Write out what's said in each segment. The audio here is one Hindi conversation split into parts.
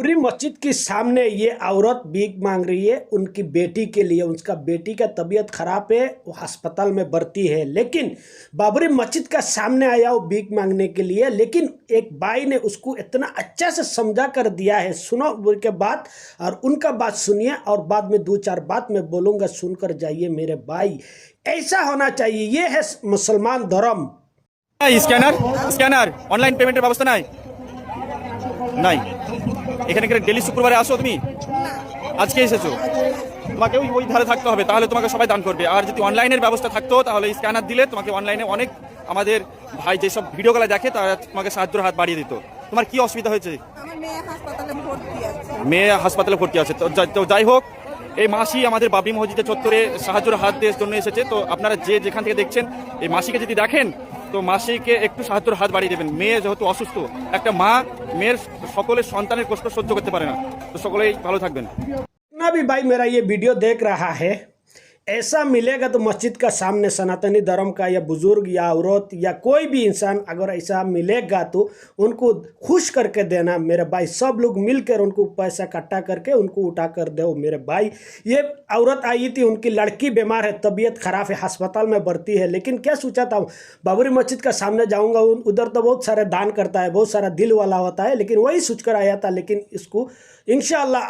बाबरी मस्जिद के सामने ये औरत भीख मांग रही है उनकी बेटी के लिए। उसका बेटी का तबीयत खराब है, वो अस्पताल में भर्ती है, लेकिन बाबरी मस्जिद का सामने आया वो भीख मांगने के लिए। लेकिन एक भाई ने उसको इतना अच्छा से समझा कर दिया है। सुनो उनके बात, और उनका बात सुनिए, और बाद में दो चार बात मैं बोलूँगा, सुनकर जाइए मेरे भाई। ऐसा होना चाहिए, ये है मुसलमान धर्म। স্ক্যানার স্ক্যানার অনলাইন পেমেন্টের ব্যবস্থা নাই নাই এখানে কি ডেলি শুক্রবারে আসো তুমি? আজকে এসেছো? তোমাকে ওই ধারে থাকতে হবে, তাহলে তোমাকে সবাই দান করবে। আর যদি অনলাইনের ব্যবস্থা থাকতো তাহলে স্ক্যানার দিলে তোমাকে অনলাইনে অনেক আমাদের ভাই যেসব ভিডিওগুলো দেখে তারা তোমাকে সাহায্যের হাত বাড়িয়ে দিত। তোমার কি অসুবিধা হয়েছে? আমার মেয়ে হাসপাতালে ভর্তি আছে। মেয়ে হাসপাতালে ভর্তি আছে। তো যাই হোক, এই মাসি আমাদের বাবরি মসজিদের চত্বরে সাহায্যের হাত দেওয়ার জন্য এসেছে। তো আপনারা যে যেখান থেকে দেখছেন এই মাসিকে যদি দেখেন তো মাসিকে একটু সাহায্যের হাত বাড়িয়ে দেবেন। মেয়ে যেহেতু অসুস্থ, একটা মা মেয়ের সকলের সন্তানের কষ্ট সহ্য করতে পারে না। তো সকলেই ভালো থাকবেন। ना भी भाई मेरा ये वीडियो देख रहा है, ऐसा मिलेगा तो मस्जिद का सामने सनातनी धर्म का या बुजुर्ग या औरत या कोई भी इंसान अगर ऐसा मिलेगा तो उनको खुश करके देना मेरे भाई। सब लोग मिलकर उनको पैसा इकट्ठा करके उनको उठा कर दो मेरे भाई। ये औरत आई थी, उनकी लड़की बीमार है, तबीयत खराब है, अस्पताल में भर्ती है। लेकिन क्या सोचा था, बाबरी मस्जिद का सामने जाऊंगा, उधर तो बहुत सारे दान करता है, बहुत सारा दिल वाला होता है, लेकिन वही सोच कर आया था। लेकिन इसको इंशाअल्लाह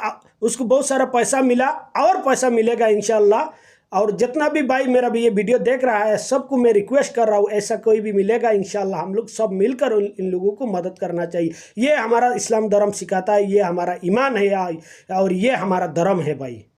उसको बहुत सारा पैसा मिला और पैसा मिलेगा इंशाअल्लाह। और जितना भी भाई मेरा भी ये वीडियो देख रहा है, सबको मैं रिक्वेस्ट कर रहा हूँ, ऐसा कोई भी मिलेगा इंशाल्लाह हम लोग सब मिलकर इन लोगों को मदद करना चाहिए। ये हमारा इस्लाम धर्म सिखाता है, ये हमारा ईमान है और ये हमारा धर्म है भाई।